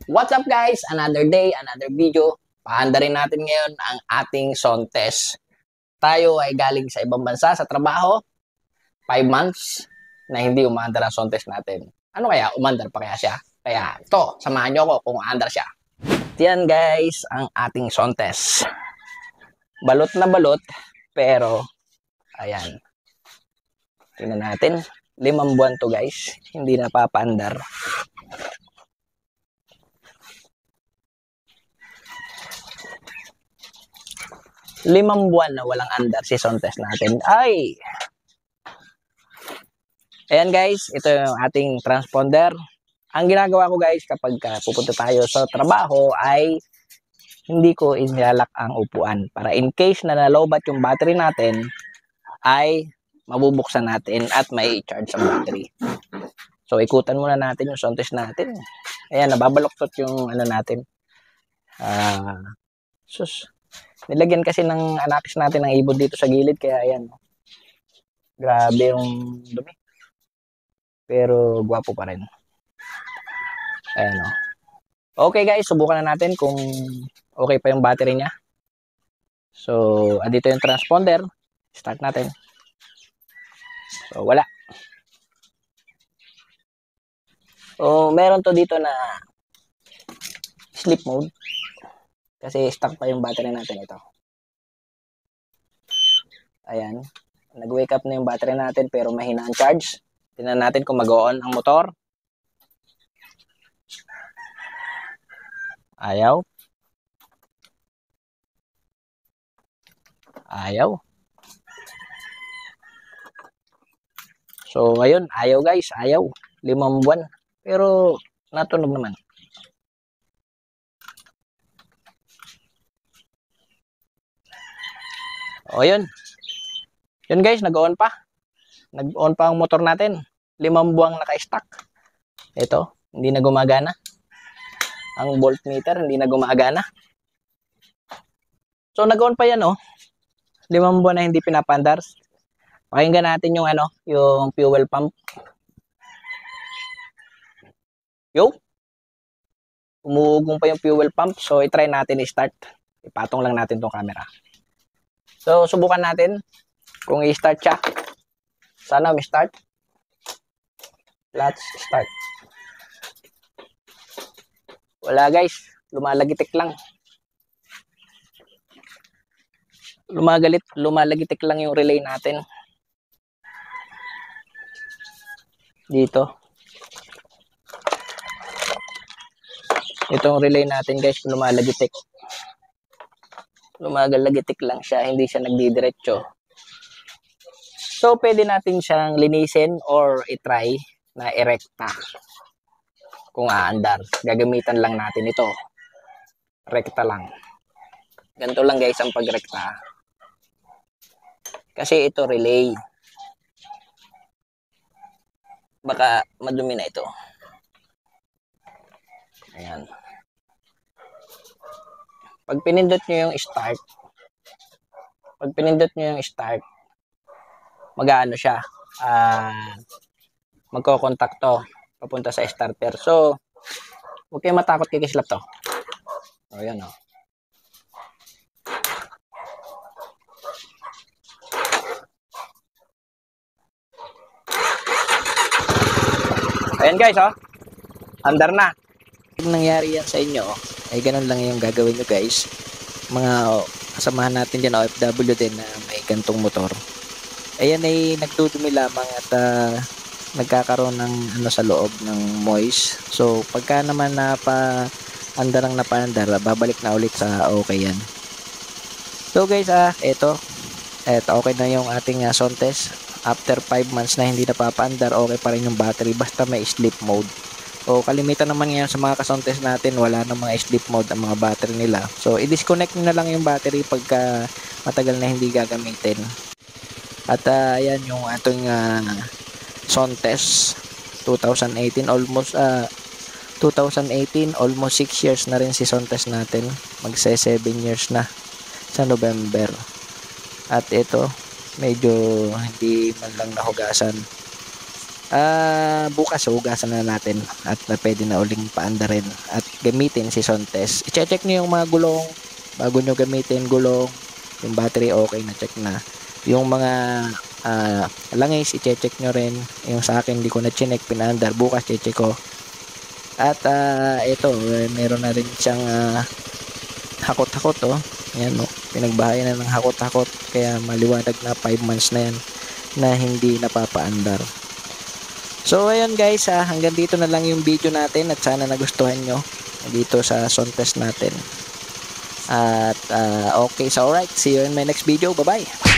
What's up guys? Another day, another video. Paandarin natin ngayon ang ating sound test. Tayo ay galing sa ibang bansa sa trabaho. 5 months na hindi umaandar ang sound test natin. Ano kaya? Umandar pa kaya siya? Kaya ito, samahan nyo ako kung umaandar siya. Yan guys, ang ating sound test. Balot na balot, pero ayan. Tingnan natin. 5 buwan to guys. Hindi napapaandar. 5 buwan na walang andar si sound test natin. Ayan guys, ito yung ating transponder. Ang ginagawa ko guys kapag pupunta tayo sa trabaho ay hindi ko inilalak ang upuan. Para in case na nalobat yung battery natin ay mabubuksan natin at may charge ang battery. So ikutan muna natin yung sound test natin. Ayan, nababaloktot yung ano natin. Nilagyan kasi ng anakis natin ng ibon dito sa gilid, kaya ayan. Grabe yung dumi. Pero gwapo pa rin. Ayan o. Okay guys, subukan na natin kung okay pa yung battery niya. So, andito yung transponder. Start natin. So, wala. So, meron to dito na sleep mode. Kasi stuck pa yung battery natin ito. Ayan. Nag-wake up na yung battery natin pero mahina ang charge. Tingnan natin kung mag-on ang motor. Ayaw. Ayaw. So, ngayon, ayaw guys. Ayaw. 5 buwan. Pero, natunog naman. O, yun. Yun guys, nag-on pa. Nag-on pa ang motor natin. 5 buwang naka-stack. Ito, hindi na gumagana. Ang voltmeter, hindi na gumagana. So, nag-on pa yan, oh. 5 buwan na hindi pinapandar. Pakinggan natin yung, yung fuel pump. Yo! Umuugong pa yung fuel pump. So, itry natin i-start. Ipatong lang natin tong camera. So, subukan natin kung i-start siya. Sana may start. Let's start. Wala guys. Lumalagitik lang. Lumalagitik lang yung relay natin. Dito. Itong relay natin guys, lumalagitik. Lumalagitik lang siya, hindi siya nagdidiretso. So, pwede natin siyang linisin or itry na erekta. Kung aandar, gagamitan lang natin ito. Rekta lang. Ganito lang guys ang pagrekta. Kasi ito relay. Baka madumi na ito. Ayan. Pag pinindot nyo yung start, mag-aano siya, magkokontakto papunta sa starter. So, huwag kayong matakot kikislap to. O, yan o. Ayan guys, o. Andar na. Kung nangyari yan sa inyo, ay ganun lang yung gagawin nyo guys. Mga kasamahan natin dyan, OFW din na may gantong motor. Ayan ay nagdudumi lamang at nagkakaroon ng sa loob ng moist. So pagka naman napaandar babalik na ulit sa okay yan. So guys, eto okay na yung ating sound test. After 5 months na hindi napapaandar, okay pa rin yung battery basta may sleep mode. O kalimitan naman ngayon sa mga ka-sound test natin, wala na mga sleep mode ang mga battery nila. So i-disconnect nyo na lang yung battery pagka matagal na hindi gagamitin. At ayan yung ating sound test 2018, almost 6 years na rin si sound test natin. Magse 7 years na sa November. At ito medyo hindi man lang nahugasan. Bukas hugasan na natin at pwede na uling paandarin at gamitin si Sontes. I-check nyo yung mga gulong bago nyo gamitin gulong. Yung battery okay na, check na. Yung mga langis i-check nyo rin. Yung sa akin hindi ko na chinek, pinaandar. Bukas check ko. At ito meron na rin siyang hakot-hakot oh. Ayan oh, pinagbahayan na ng hakot-hakot, kaya maliwanag na 5 months na yan na hindi napapaandar. So ayun guys, hanggang dito na lang yung video natin at sana nagustuhan nyo dito sa Sontes natin. At okay, so alright, see you in my next video. Bye bye.